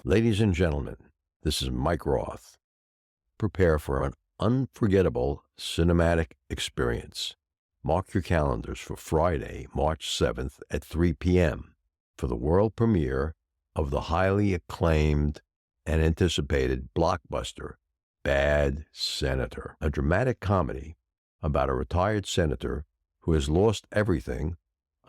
Ladies and gentlemen, this is Mike Roth. Prepare for an unforgettable cinematic experience. Mark your calendars for Friday, March 7th at 3 p.m. for the world premiere of the highly acclaimed and anticipated blockbuster, Bad Senator, a dramatic comedy about a retired senator who has lost everything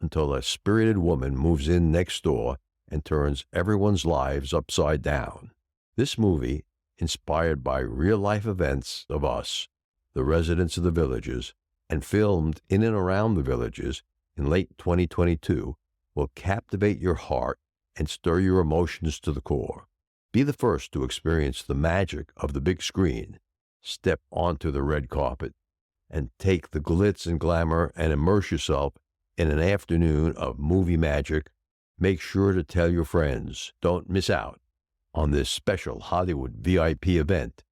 until a spirited woman moves in next door and turns everyone's lives upside down. This movie, inspired by real-life events of us, the residents of the villages, and filmed in and around the villages in late 2022, will captivate your heart and stir your emotions to the core. Be the first to experience the magic of the big screen. Step onto the red carpet and take the glitz and glamour and immerse yourself in an afternoon of movie magic. Make sure to tell your friends. Don't miss out on this special Hollywood VIP event.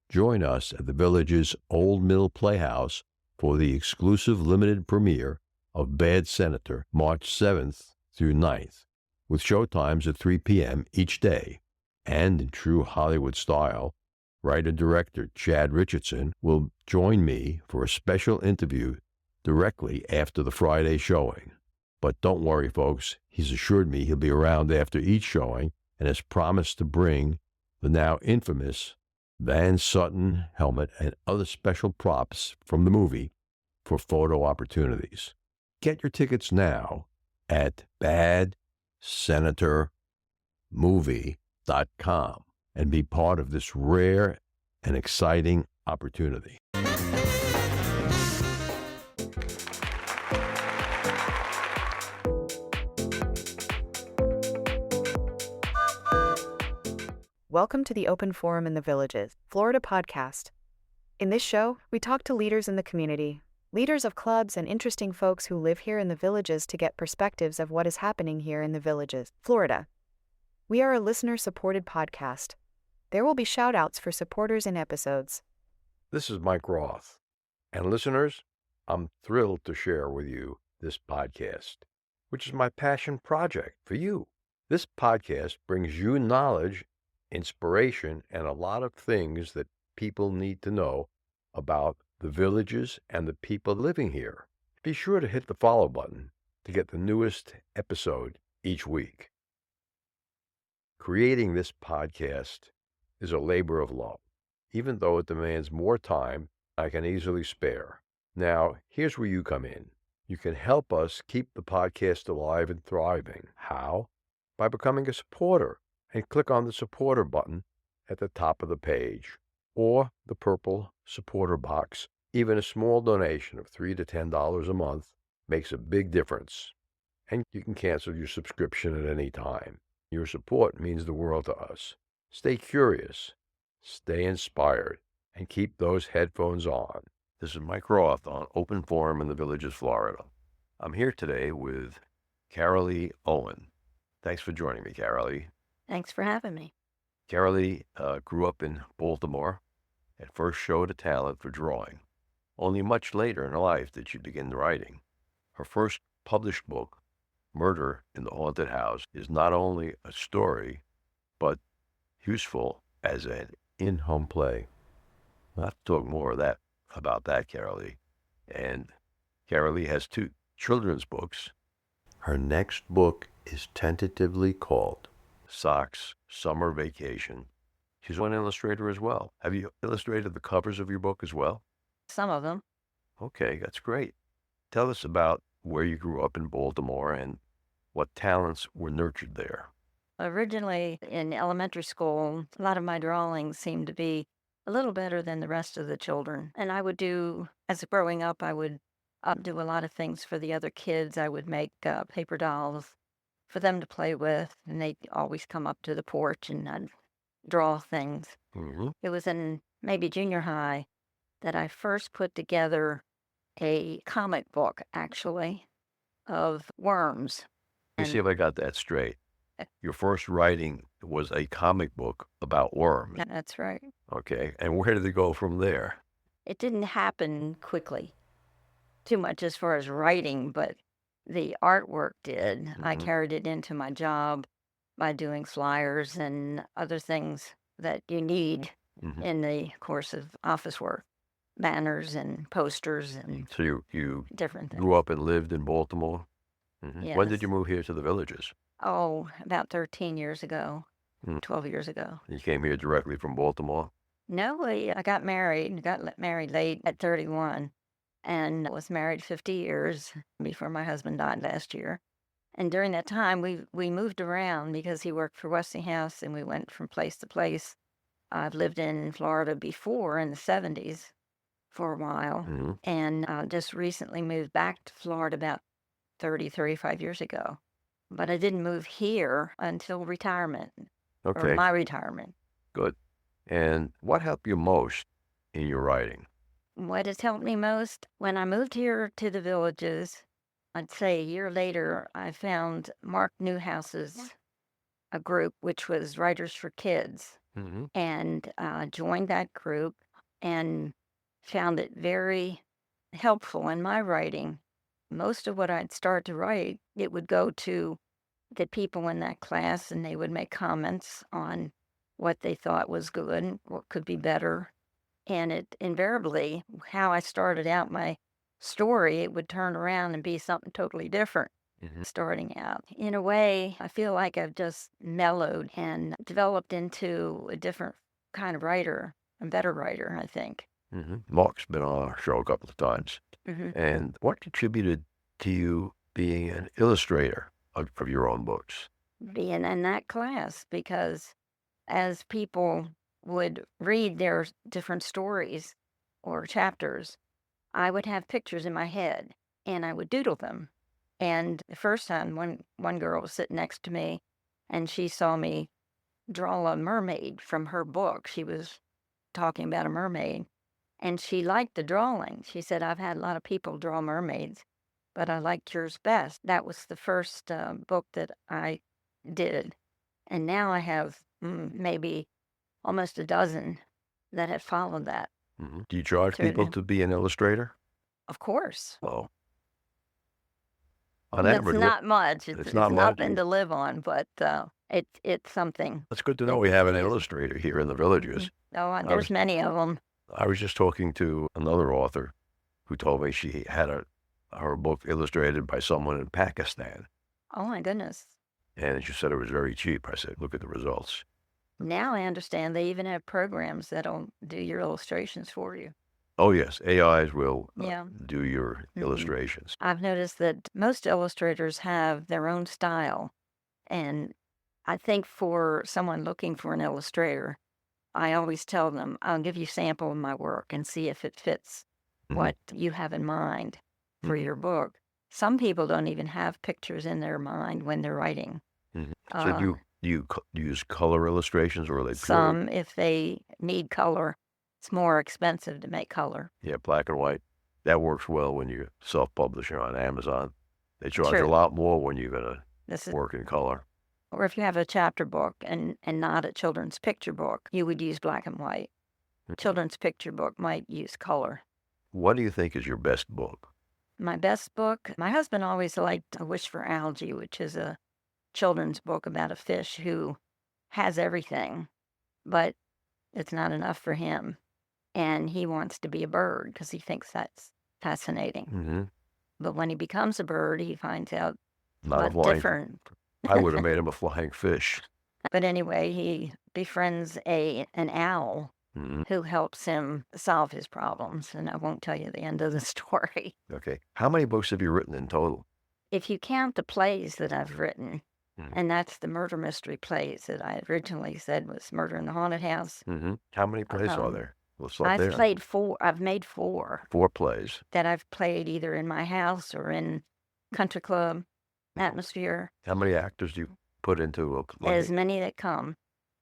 Join us at the village's Old Mill Playhouse for the exclusive limited premiere of Bad Senator, March 7th through 9th, with showtimes at 3 p.m. each day. And in true Hollywood style, writer-director Chad Richardson will join me for a special interview directly after the Friday showing. But don't worry, folks. He's assured me he'll be around after each showing and has promised to bring the now infamous Van Sutton helmet and other special props from the movie for photo opportunities. Get your tickets now at badsenatormovie.com and be part of this rare and exciting opportunity. Welcome to the Open Forum in the Villages, Florida podcast. In this show, we talk to leaders in the community, leaders of clubs and interesting folks who live here in the villages to get perspectives of what is happening here in the villages, Florida. We are a listener-supported podcast. There will be shout-outs for supporters in episodes. This is Mike Roth. And listeners, I'm thrilled to share with you this podcast, which is my passion project for you. This podcast brings you knowledge, inspiration, and a lot of things that people need to know about the villages and the people living here. Be sure to hit the follow button to get the newest episode each week. Creating this podcast is a labor of love, even though it demands more time than I can easily spare. Now, here's where you come in. You can help us keep the podcast alive and thriving. How? By becoming a supporter. And click on the supporter button at the top of the page, or the purple supporter box. Even a small donation of $3 to $10 a month makes a big difference, and you can cancel your subscription at any time. Your support means the world to us. Stay curious, stay inspired, and keep those headphones on. This is Mike Roth on Open Forum in the Villages, Florida. I'm here today with Carolee Owen. Thanks for joining me, Carolee. Thanks for having me. Carolee grew up in Baltimore and first showed a talent for drawing. Only much later in her life did she begin writing. Her first published book, Murder in the Haunted House, is not only a story, but useful as an in-home play. We'll have to talk more about that, Carolee. And Carolee has 2 children's books. Her next book is tentatively called Socks Summer Vacation. She's one illustrator as well. Have you illustrated the covers of your book as well? Some of them. Okay, that's great. Tell us about where you grew up in Baltimore and what talents were nurtured there. Originally in elementary school, a lot of my drawings seemed to be a little better than the rest of the children. And I would do, as growing up, I would do a lot of things for the other kids. I would make paper dolls for them to play with, and they'd always come up to the porch and I'd draw things. Mm-hmm. It was in maybe junior high that I first put together a comic book, actually, of worms. Let me see if I got that straight. Your first writing was a comic book about worms. That's right. Okay, and where did it go from there? It didn't happen quickly, too much as far as writing, but the artwork did. I Hmm. carried it into my job by doing flyers and other things that you need Hmm. in the course of office work, banners and posters and So you different things. grew up and lived in Baltimore. When did Yes. you move here to the Villages? Oh, about 13 years ago, Mm. 12 years ago. You came here directly from Baltimore. No, I got married, married late at 31 and was married 50 years before my husband died last year. And during that time, we moved around because he worked for Westinghouse and we went from place to place. I've lived in Florida before in the 70s for a while Hmm. and just recently moved back to Florida about 30, 35 years ago. But I didn't move here until retirement or Okay, my retirement. good. And what helped you most in your writing? What has helped me most? When I moved here to the Villages, I'd say a year later, I found Mark Newhouse's a group which was Writers for Kids, Hmm. and joined that group and found it very helpful in my writing. Most of what I'd start to write, it would go to the people in that class, and they would make comments on what they thought was good, what could be better. And it invariably, how I started out my story, it would turn around and be something totally different Hmm. starting out. In a way, I feel like I've just mellowed and developed into a different kind of writer, a better writer, I think. Mark's been on our show a couple of times. Hmm. And what contributed to you being an illustrator of your own books? Being in that class, because as people would read their different stories or chapters, I would have pictures in my head and I would doodle them. And the first time, one girl was sitting next to me and she saw me draw a mermaid from her book. She was talking about a mermaid and she liked the drawing. She said, I've had a lot of people draw mermaids, but I liked yours best. That was the first book that I did. And now I have maybe almost a dozen that have followed that. Do you charge people Through, to be an illustrator? of course. Well, on That's average, what? not much. It's It's not much. nothing to live on, but it's something It's good to know that we you have can an use. illustrator here in the Mhm. Villages. Oh, I there's was many of them. I was just talking to another author who told me she had her book illustrated by someone in Pakistan, Oh my goodness. and she said it was very cheap. I said, look at the results. Now I understand they even have programs that'll do your illustrations for you. Oh yes, AIs will Yeah. do your Hmm. illustrations. I've noticed that most illustrators have their own style. And I think for someone looking for an illustrator, I always tell them, I'll give you a sample of my work and see if it fits Mhm. what you have in mind for Mhm. your book. Some people don't even have pictures in their mind when they're writing. Mhm. So Uh, do you use color illustrations or are they pure? some, if they need color, it's more expensive to make color. Yeah, black and white. That works well when you self-publish on Amazon. They charge a True. lot more when you're gonna This is, work in color. or if you have a chapter book and not a children's picture book, you would use black and white. Mm. Children's picture book might use color. What do you think is your best book? My best book, my husband always liked A Wish for Algae, which is a children's book about a fish who has everything, but it's not enough for him. And he wants to be a bird because he thinks that's fascinating. Hmm. But when he becomes a bird, he finds out a Not a lot flying. different. I would have made him a flying fish. But anyway, he befriends an owl Hmm. who helps him solve his problems. And I won't tell you the end of the story. Okay. How many books have you written in total? If you count the plays that I've written, Mhm. and that's the murder mystery plays that I originally said was Murder in the Haunted House. How many plays are Um, there? We'll start I've there. played four. I've made four 4 plays. that I've played either in my house or in country club atmosphere. How many actors do you put into As many that come.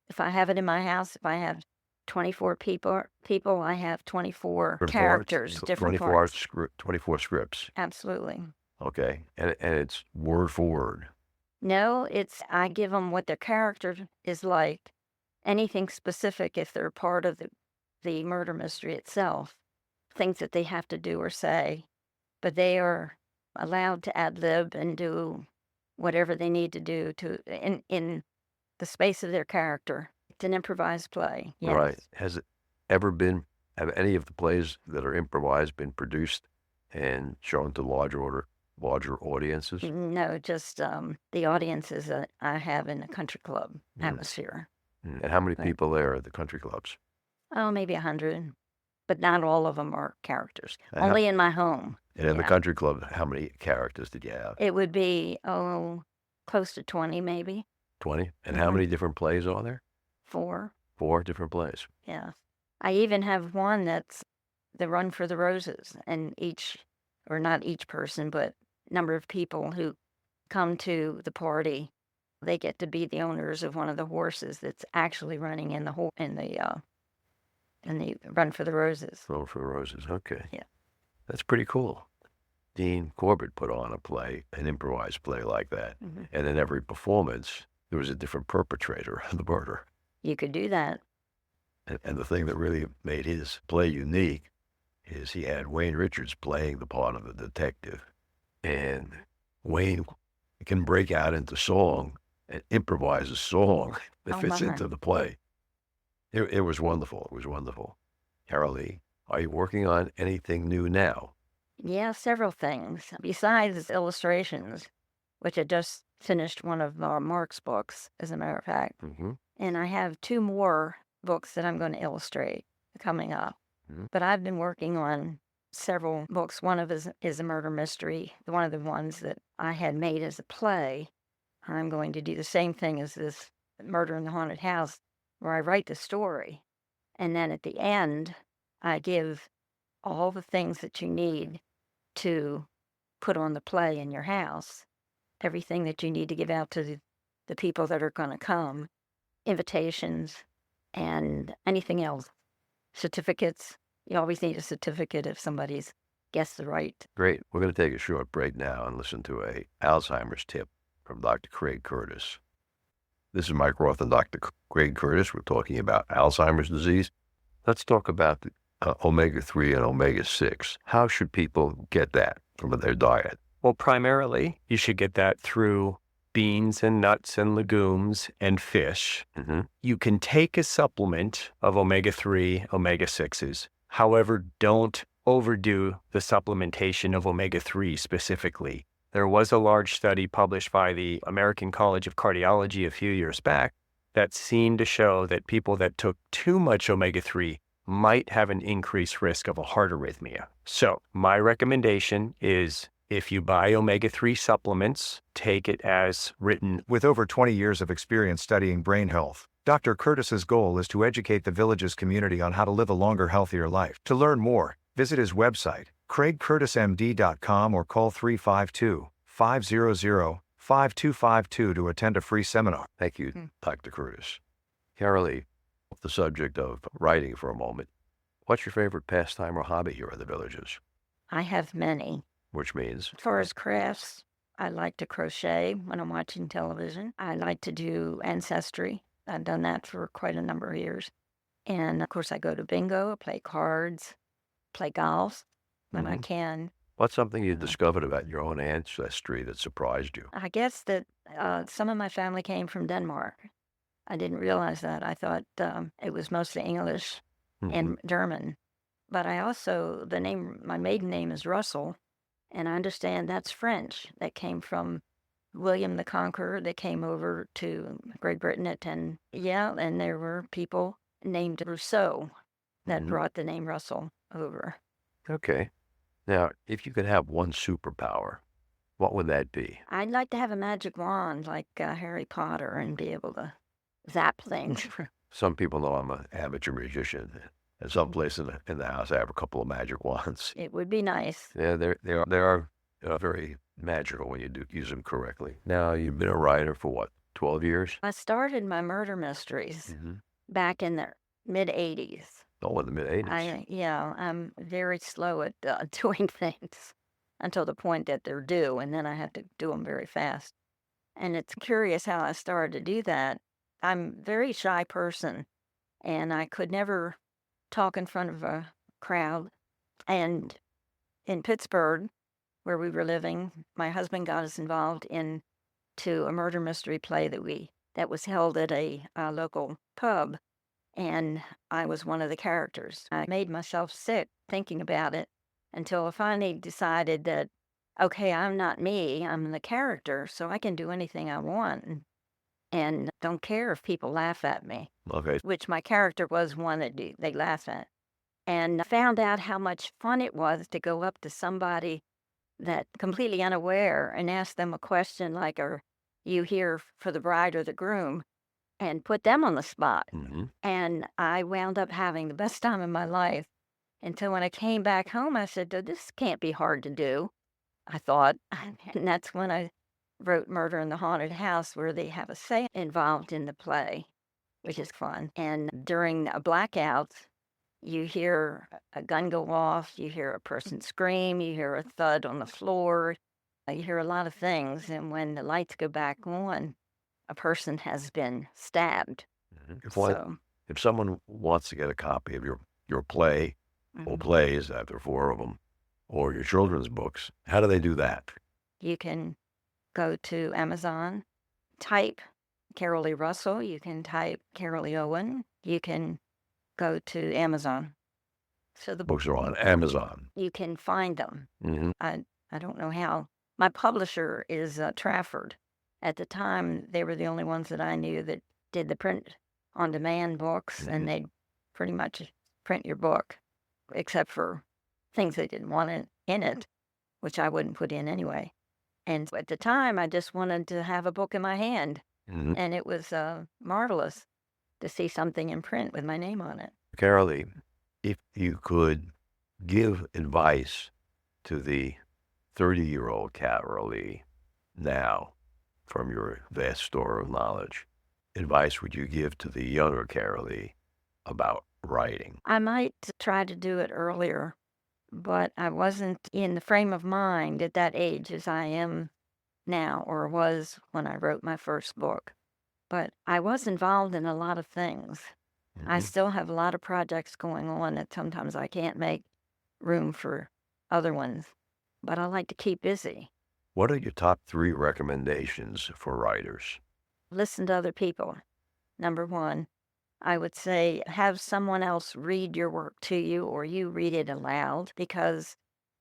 If I have it in my house, if I have 24 people, I have 24 different characters, parts? different 24 parts. 24 scripts. Absolutely. Okay. And it's word for word. No, I give them what their character is like. Anything specific if they're part of the murder mystery itself, things that they have to do or say. But they are allowed to ad lib and do whatever they need to do to in the space of their character. It's an improvised play. Yes. Right. Has it ever been, have any of the plays that are improvised been produced and shown to larger audiences? No, just the audiences that I have in the country club atmosphere. And how many Right. people there at the country clubs? Oh, maybe 100, but not all of them are characters. And how- Only in my home. And in the Yeah. country club, how many characters did you have? It would be, close to 20, maybe 20? And how Mhm. many different plays are there? 4. 4 different plays. Yeah. I even have one that's the Run for the Roses, and or not each person, but number of people who come to the party, they get to be the owners of one of the horses that's actually running in the Run for the Roses. Throw for Roses. Okay. Yeah. That's pretty cool. Dean Corbett put on a play, an improvised play like that. Mhm. And in every performance, there was a different perpetrator of the murder. You could do that. And the thing that really made his play unique is he had Wayne Richards playing the part of the detective. And Wayne can break out into song and improvise a song that Oh, fits my. into the play. It was wonderful. It was wonderful. Carolee, are you working on anything new now? Yeah, several things. Besides illustrations, which I just finished one of Mark's books, as a matter of fact. Mm-hmm. And I have 2 more books that I'm going to illustrate coming up. Mhm. But I've been working on several books. One of is a murder mystery. One of the ones that I had made as a play. I'm going to do the same thing as this Murder in the Haunted House, where I write the story. And then at the end, I give all the things that you need to put on the play in your house. Everything that you need to give out to the people that are going to come, invitations, and anything else. Certificates. You always need a certificate if somebody's guessed the right. Great. We're going to take a short break now and listen to a Alzheimer's tip from Dr. Craig Curtis. This is Mike Roth and Dr. Craig Curtis. We're talking about Alzheimer's disease. Let's talk about the omega-3 and omega-6. How should people get that from their diet? Well, primarily, you should get that through beans and nuts and legumes and fish. Mm-hmm. You can take a supplement of omega-3, omega-6s. However, don't overdo the supplementation of omega-3 specifically. There was a large study published by the American College of Cardiology a few years back that seemed to show that people that took too much omega-3 might have an increased risk of a heart arrhythmia. So my recommendation is if you buy omega-3 supplements, take it as written. With over 20 years of experience studying brain health, Dr. Curtis's goal is to educate the Villages community on how to live a longer, healthier life. To learn more, visit his website, craigcurtismd.com, or call 352-500-5252 to attend a free seminar. Thank you, Dr. Curtis. Carolee, off the subject of writing for a moment, what's your favorite pastime or hobby here in the Villages? I have many. Which means? As far as crafts, I like to crochet when I'm watching television. I like to do ancestry. I've done that for quite a number of years. And of course, I go to bingo, play cards, play golf when I Mhm. can. What's something you discovered about your own ancestry that surprised you? I guess that some of my family came from Denmark. I didn't realize that. I thought it was mostly English and German. But I also, my maiden name is Russell, and I understand that's French. That came from William the Conqueror that came over to Great Britain at 10. Yeah, and there were people named Rousseau that Mhm. brought the name Russell over. Okay. Now, if you could have one superpower, what would that be? I'd like to have a magic wand like Harry Potter and be able to zap things. Some people know I'm an amateur musician. At some place in the house, I have a couple of magic wands. It would be nice. Yeah, they are very magical when you do use them correctly. Now, you've been a writer for what, 12 years? I started my murder mysteries Mm-hmm. back in the mid-'80s. Oh, in the mid-'80s. I'm very slow at doing things until the point that they're due, and then I have to do them very fast. And it's curious how I started to do that. I'm a very shy person, and I could never talk in front of a crowd. And in Pittsburgh, where we were living, my husband got us involved to a murder mystery play that was held at a local pub, and I was one of the characters. I made myself sick thinking about it until I finally decided that, okay, I'm not me, I'm the character, so I can do anything I want and don't care if people laugh at me, Okay. which my character was one that they laugh at. And I found out how much fun it was to go up to somebody that completely unaware and ask them a question like, are you here for the bride or the groom? And put them on the spot. Mm-hmm. And I wound up having the best time of my life until when I came back home, I said, this can't be hard to do, I thought. And that's when I wrote Murder in the Haunted House, where they have a seance involved in the play, which is fun. And during a blackout, you hear a gun go off, you hear a person scream, you hear a thud on the floor, you hear a lot of things. And when the lights go back on, a person has been stabbed. If someone wants to get a copy of your play or plays, after 4 of them, or your children's books, how do they do that? You can go to Amazon, type Carolee Russell, you can type Carolee Owen, you can go to Amazon. So the Books are on Amazon. You can find them. Mm-hmm. I don't know how. My publisher is Trafford. At the time, they were the only ones that I knew that did the print-on-demand books, and they'd pretty much print your book, except for things they didn't want in it, which I wouldn't put in anyway. And at the time, I just wanted to have a book in my hand, and it was marvelous to see something in print with my name on it. Carolee, if you could give advice to the 30-year-old Carolee now, from your vast store of knowledge, advice would you give to the younger Carolee about writing? I might try to do it earlier, but I wasn't in the frame of mind at that age as I am now, or was when I wrote my first book. But I was involved in a lot of things. I still have a lot of projects going on that sometimes I can't make room for other ones, but I like to keep busy. What are your top 3 recommendations for writers? Listen to other people. Number 1, I would say have someone else read your work to you, or you read it aloud, because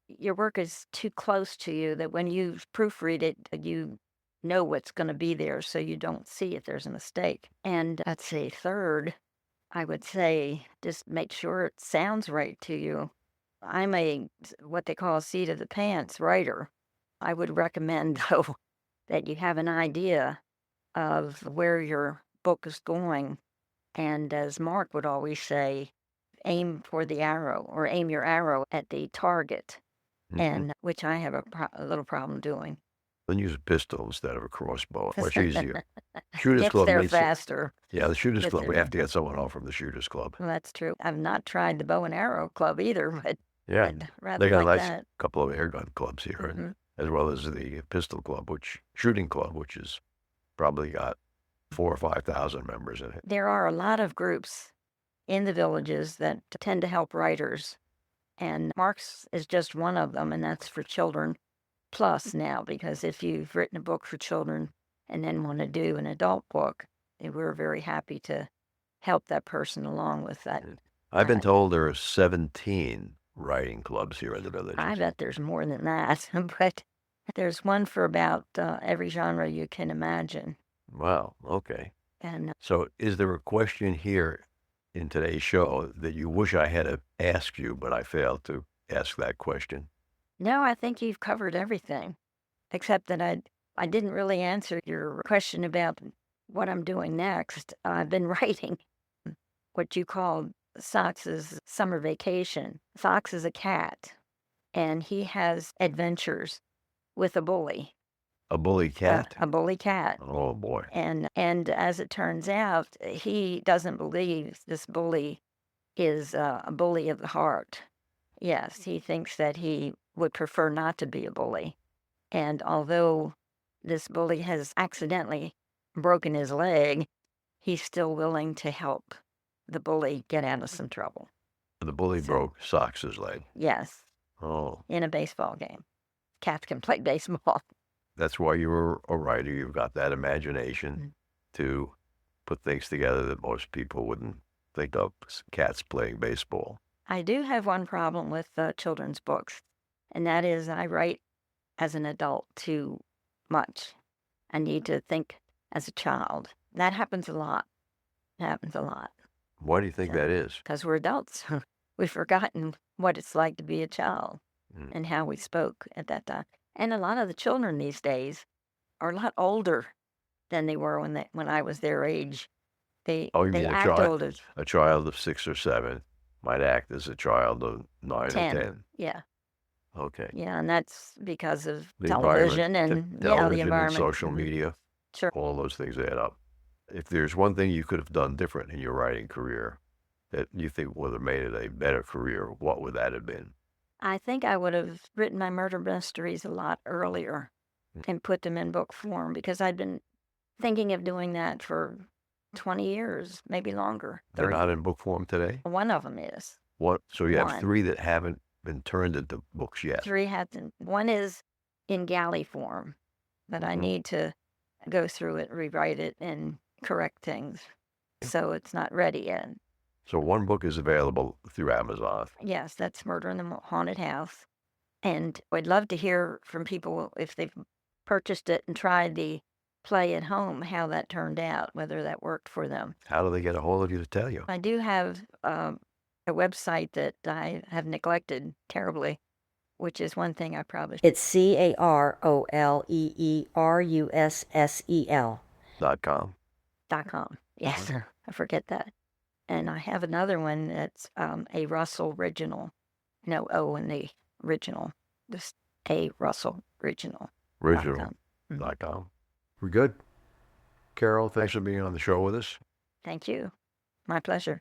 your work is too close to you that when you proofread it, you know what's going to be there, so you don't see if there's a mistake. And let's see, third, I would say just make sure it sounds right to you. I'm what they call a seat of the pants writer. I would recommend, though, that you have an idea of where your book is going. And as Mark would always say, aim for the arrow, or aim your arrow at the target, and which I have a little problem doing. Then use a pistol instead of a crossbow. Much easier. Shooters Gets Club there makes it. faster. Yeah, the Shooters Gets Club. We there. have to get someone home from the Shooters Club. Well, that's true. I've not tried the bow and arrow club either, but Yeah, I'd rather they got like a nice that. couple of air gun clubs here, as well as the Pistol Club, Shooting Club, which is probably got 4,000 or 5,000 members in it. There are a lot of groups in the villages that tend to help writers, and Mark's is just one of them, and that's for children plus now, because if you've written a book for children and then want to do an adult book, we're very happy to help that person along with that. I've been told there are 17 writing clubs here in the village. I bet there's more than that, but there's one for about every genre you can imagine. Wow, okay. And So is there a question here in today's show that you wish I had asked you, but I failed to ask that question? no, I think you've covered everything, except that I didn't really answer your question about what I'm doing next. I've been writing what you call Sox's summer vacation. Sox is a cat, and he has adventures with a bully. A bully cat? A bully cat. Oh, boy. And as it turns out, he doesn't believe this bully is a bully of the heart. Yes, he thinks that he would prefer not to be a bully. And although this bully has accidentally broken his leg, he's still willing to help the bully get out of some trouble. The bully broke Sox's leg. Yes, Oh, in a baseball game. cats can play baseball. That's why you're a writer. You've got that imagination to put things together that most people wouldn't think of. Cats playing baseball. I do have one problem with children's books, and that is I write as an adult too much. I need to think as a child. That happens a lot. It happens a lot. Why do you think that is? Because we're adults. We've forgotten what it's like to be a child and how we spoke at that time. And a lot of the children these days are a lot older than they were when I was their age. They Oh, you they mean a act child? older. A child of 6 or 7 might act as a child of 9 or 10. Yeah, Okay. yeah, and that's because of The television environment, and te- yeah, the television and environment. social Mhm. media, Sure. all those things add up. If there's one thing you could have done different in your writing career that you think would have made it a better career, what would that have been? I think I would have written my murder mysteries a lot earlier and put them in book form because I'd been thinking of doing that for 20 years, maybe longer. They're 30. not in book form today? One of them is. What? So you have One. 3 that haven't been turned into books yet. 3 hasn't. One is in galley form, but I need to go through it, rewrite it, and correct things. So it's not ready yet. So one book is available through Amazon. Yes, that's Murder in the Haunted House. And I'd love to hear from people if they've purchased it and tried the play at home, how that turned out, whether that worked for them. How do they get a hold of you to tell you? I do have a website that I have neglected terribly, which is one thing I probably It's CAROLEERUSSEL. .com. .com. Yes, I forget that. And I have another one that's a Russell Original. No O in the original. Just a Russell Original. Original.com. We're good. Carol, thanks for being on the show with us. Thank you. My pleasure.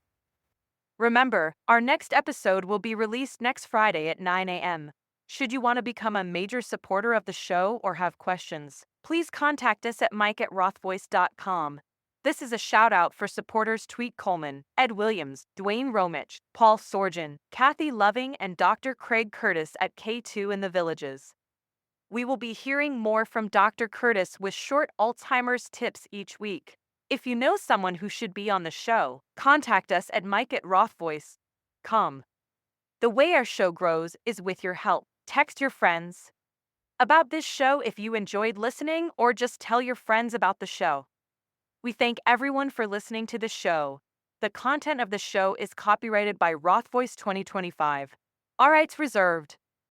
Remember, our next episode will be released next Friday at 9 a.m. Should you want to become a major supporter of the show or have questions, please contact us at mike@rothvoice.com. This is a shout out for supporters Tweet Coleman, Ed Williams, Dwayne Romich, Paul Sorgen, Kathy Loving, and Dr. Craig Curtis at K2 in the Villages. We will be hearing more from Dr. Curtis with short Alzheimer's tips each week. If you know someone who should be on the show, contact us at mike@rothvoice.com. The way our show grows is with your help. Text your friends about this show if you enjoyed listening, or just tell your friends about the show. We thank everyone for listening to the show. The content of the show is copyrighted by Rothvoice 2025. All rights reserved.